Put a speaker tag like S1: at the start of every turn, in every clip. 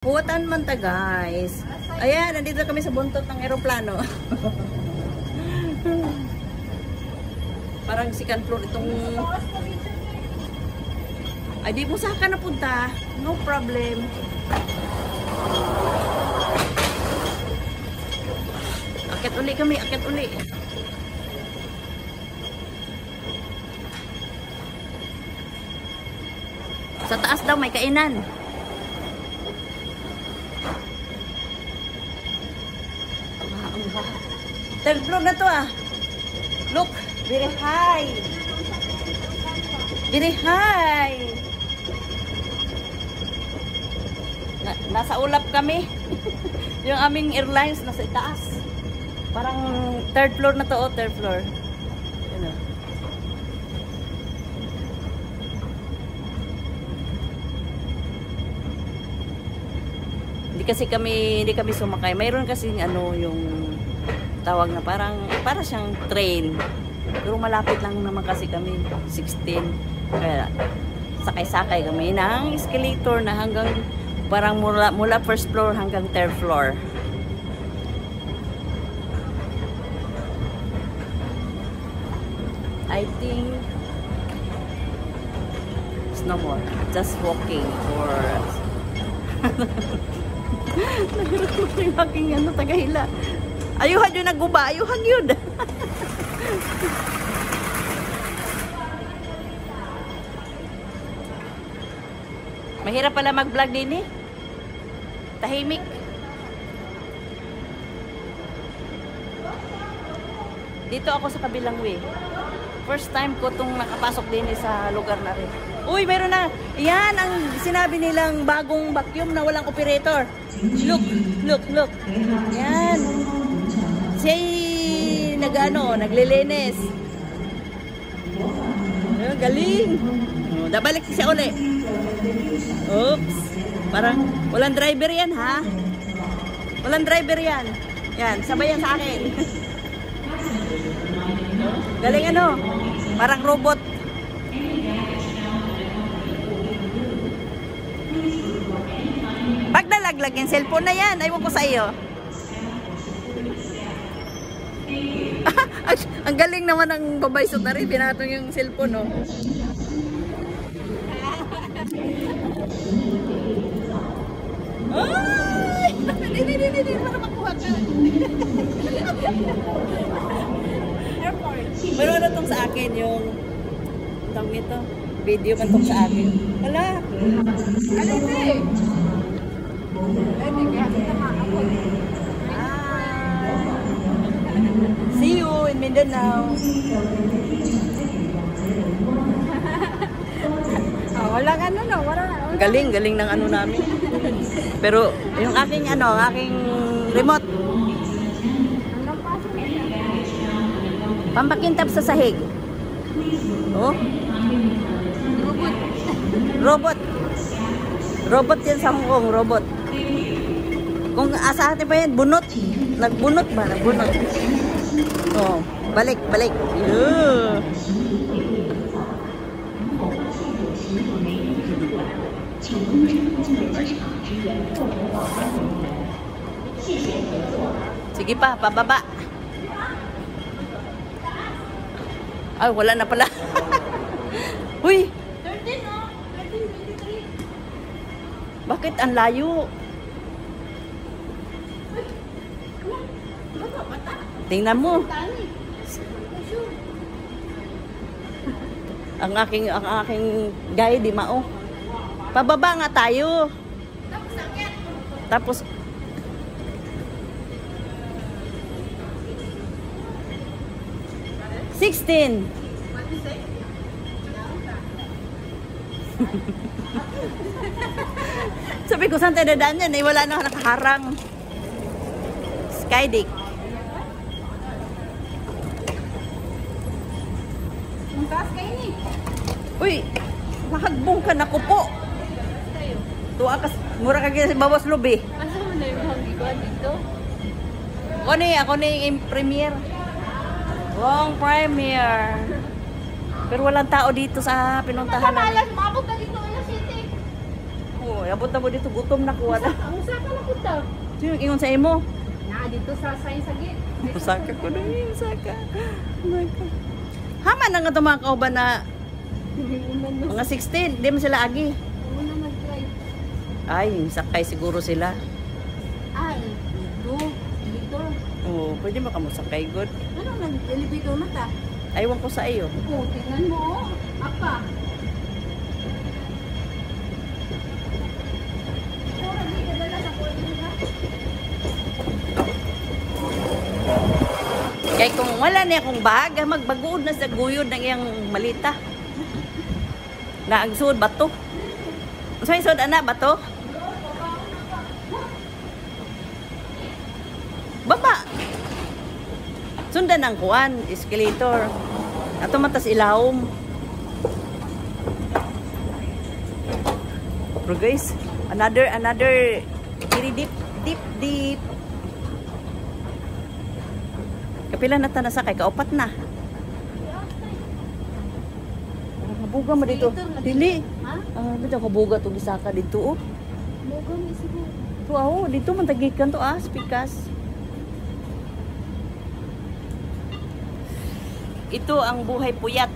S1: Buwatan man ta guys. Ayan, nandito kami sa buntot ng eroplano. Parang second floor itong... Ay, di mo saka napunta. No problem. Akit uli kami, akit uli. Sa taas daw may kainan. Third floor na to ah. Look, very high. Very high. Nasa ulap kami. Yung aming airlines nasa itaas. Parang third floor na to, oh, third floor. Yun oh. Hindi kami sumakay. Mayroon kasi ano yung tawag na para siyang train. Pero malapit lang naman kasi kami 16. Kaya sakay-sakay kami ng escalator na hanggang parang mula first floor hanggang third floor. I think it's no more. Just walking or nagirot mo yung aking ano, tagahila. Ayuhan yun nagguba. Ayuhan yun. Mahirap pala mag-vlog din eh. Tahimik. Dito ako sa kabilang way. First time ko itong nakapasok din eh sa lugar na rin. Uy, meron na. Yan ang sinabi nilang bagong vacuum na walang operator. Look, look, look. Yan. Siya'y naglilinis. Oh, galing. Oh, dabalik siya uli. Oops. Parang walang driver yan ha. Walang driver yan. Yan, sabay yan sa akin. Galing ano. Parang robot. Pag nalaglag yung cellphone na yan, ayaw ko sa iyo. Ang galing naman ng babae suot na rin. Pinatong yung cellphone, no? Ay! Hindi. Para makuha ka. Airport. Pero ano itong sa akin, yung tawag nito? Video man itong sa akin. Wala. Ano ito eh? See you in Mindanao.
S2: Walang ano no, wala.
S1: Galing ng ano namin. Pero yung aking remote. Pampakintab sa sahig. Oh. Robot yan sa Hong Kong, robot. Kung asa atin pa yan, bunot. Nagbunot ba? Nagbunot. Oh, balik. Sige pa, pababa. Ay, wala na pala. Uy!
S2: 13, no? 13, 23.
S1: Bakit ang layo? Tingnan mo. Ang aking guide, di mao. Pababa nga tayo. Tapos 16. Sabi ko, saan tayo dadaan yan? Eh, wala na nakaharang. Skydick.
S2: Ang taas kayo ni.
S1: Uy, nakagbong ka na ko po. Tuwa ka, mura ka sa bawas lubi.
S2: Asa mo na yung hanggiwan dito?
S1: Ako ni yung premier. Wrong premier. Pero walang tao dito sa pinuntahan namin.
S2: Mabot na dito, City.
S1: Oo, Magabot na mo dito, gutom na kuha na.
S2: Ang usa ka na punta.
S1: Sino yung ingon sa imo?
S2: Na dito sa sign sa gate.
S1: Usaka ko na yun, Usaka. Oh my God. Hama na nga ito mga kauban na mga 16. Di mo sila agi.
S2: Una nag-drive.
S1: Ay, sakay siguro sila.
S2: Ay, dito. Elevator.
S1: Oo, pwede makamusakay, good.
S2: Ano nag-elevator na ta?
S1: Aywan ko sa iyo.
S2: Oh, tingnan mo. Apa? Ora, di ka dala sa kuwan nila.
S1: Kaya kung wala niya akong bag, magbaguod na sa guyod ng iyang malita. Na ang suod bato. So yung suod ana bato? Baba. Sundan ang kuan, escalator. Ato matas ilawom. Pero guys, another very deep. Kapila na ta nasakay, kaupat na. Kabuga mo dito. Dili.
S2: Ha?
S1: Dito kabuga to gisaka dito. Oh.
S2: Moga ni siguro.
S1: To dito man tagikan to spikas. Ito ang buhay puyat.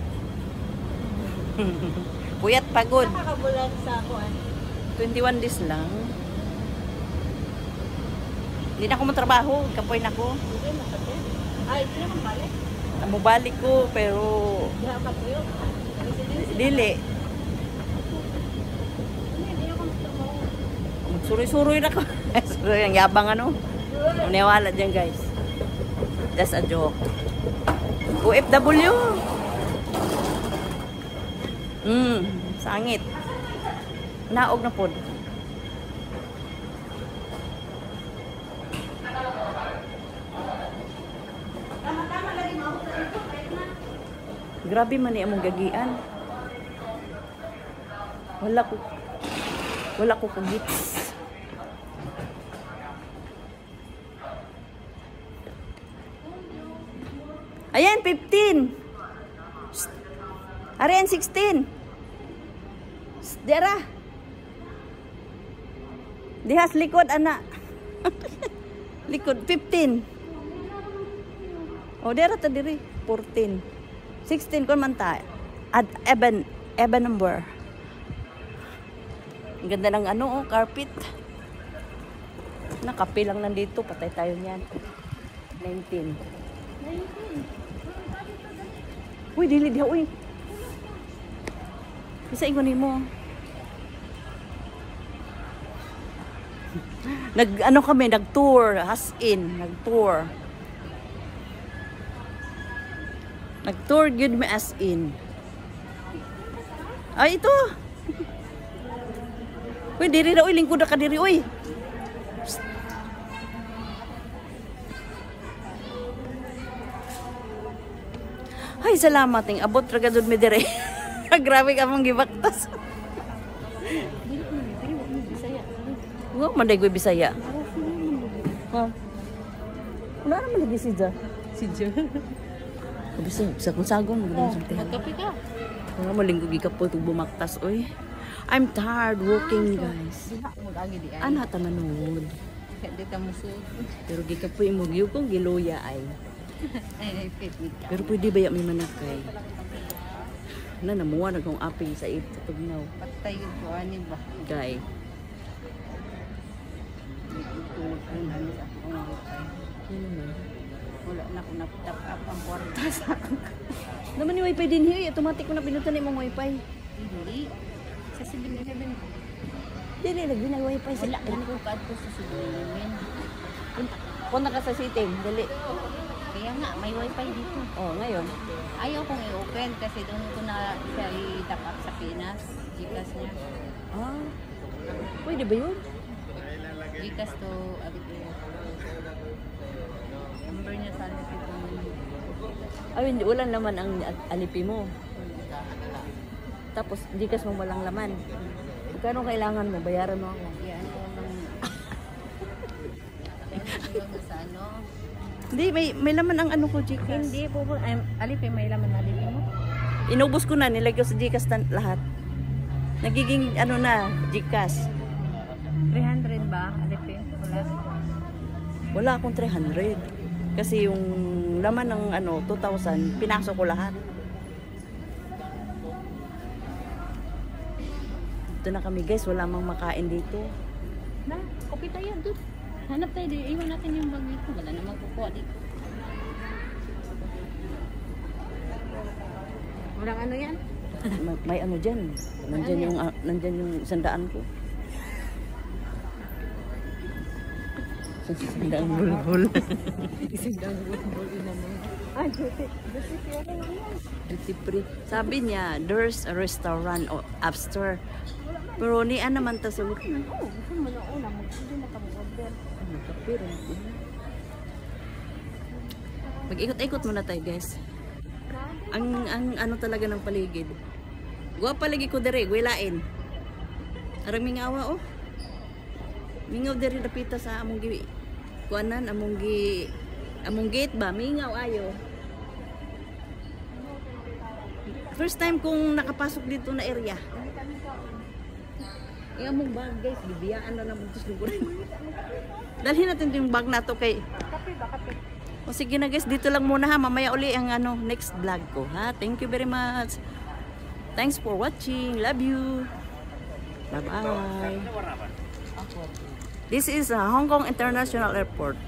S1: Puyat pagod.
S2: Nakakabulag sa kuwan.
S1: 21 days lang. Hindi na ako matrabaho, kapoy na ko.
S2: Okay, nakate. Ay, hindi naman balik.
S1: Mabalik ko pero
S2: Diha ka tuyo.
S1: dili.
S2: Hindi ako magtrabaho.
S1: Suroy-suroy na ko. Suroy ang yabang ano. Maniwala dyan guys. That's a joke. OFW. Sangit. Naog na pod. Grabe man ni among gagian. Wala ko kagits. Ayan, 15. Shh. Ariyan, 16. Shh, Dera. Dihas likod, anak. Likod, 15. O, Dera ta diri. 14. 16 kon man ta. At even number. Ang ganda ng carpet. Nakapi lang nandito. Patay tayo niyan. 19. Uy, dili diha, uy. Isa ingon mo. Kami, nag-tour, as in, nag-tour. Nag-tour gyud mi as in. Ay, ito. Uy, diri na, uy, lingkod na ka diri, uy. Ay, salamat ting abot ra gadud mi dire. Grabe ka mong gibaktas. Ngo man day Bisaya. Ha. Wala naman lagi si Ja. Si Ja. Bisa sa kunsagong mo sulti.
S2: Magkape ka.
S1: Wala malinggo gikapo tug bumaktas oy. I'm tired walking, guys.
S2: Diha mo lagi di ay.
S1: Ana ta manood.
S2: Hindi ta musud.
S1: Pero gikapoy mo gyud kung giluya ay.
S2: Ay, fit ka.
S1: Pero pwede ba may manakay? Namuha na kong aping sa tugnaw.
S2: Patay yun ko ani ba?
S1: Guy.
S2: Wala na ko na-tap up ang kwarta sa akin.
S1: Naman yung wifi din here, automatic ko na pinutan yung wifi.
S2: Hindi. Sa 7-Eleven.
S1: Dili, lagi na wifi sa
S2: Wala ka ko kaadto sa 7-Eleven.
S1: Punta ka sa setting, dali.
S2: Kaya nga, may wifi dito.
S1: Oh, ngayon.
S2: Ayaw kong i-open kasi doon ko na siya i-tap up sa Pinas. Gcash niya.
S1: Ah, pwede ba yun?
S2: Gcash to Abitiyo. Number niya sa Abitiyo.
S1: Ay, hindi, wala naman ang alipi mo. Tapos, di kas mo walang laman. Kano kailangan mo? Bayaran mo ako.
S2: Yan ko lang. Sa ano?
S1: Hindi, may laman ang ko, Gcash.
S2: Hindi po po. Alipi, may laman na alipi mo.
S1: Inubos ko na, nilagay ko sa Gcash lahat. Nagiging, na, Gcash.
S2: 300 ba? Alipin? Wala.
S1: Wala akong 300. Kasi yung laman ng 2,000, pinasok ko lahat. Dito na kami guys, wala mang makain dito.
S2: Na, kopi tayo doon. Hanap tayo dito. Iwan natin yung bag dito. Wala namang kukuha dito. Walang ano yan?
S1: May ano dyan. Nandyan yung sandaan ko. Sandaan bulbul.
S2: Isindang bulbul naman. Ah, duty. Duty free yan.
S1: Duty free. Sabi niya, there's a restaurant upstairs. Pero ni naman ta sa wiki.
S2: Oo, gusto mo na una. Hindi na kami order.
S1: Ano ka pero? Mag-ikot-ikot muna tayo guys. Ang ano talaga ng paligid. Gua palagi ko dire, wilain. Arang mingawa oh. Mingaw dire dapita sa among gi kuanan among gate ba mingaw ayo. First time kong nakapasok dito na area. Yung among bag guys, bibiyaan na naman ito lugurin. Dalhin natin yung bag na to kay
S2: Kape ba? Kape.
S1: o sige na guys, dito lang muna ha. Mamaya uli ang next vlog ko ha. Thank you very much. Thanks for watching. Love you. Bye-bye. This is Hong Kong International Airport.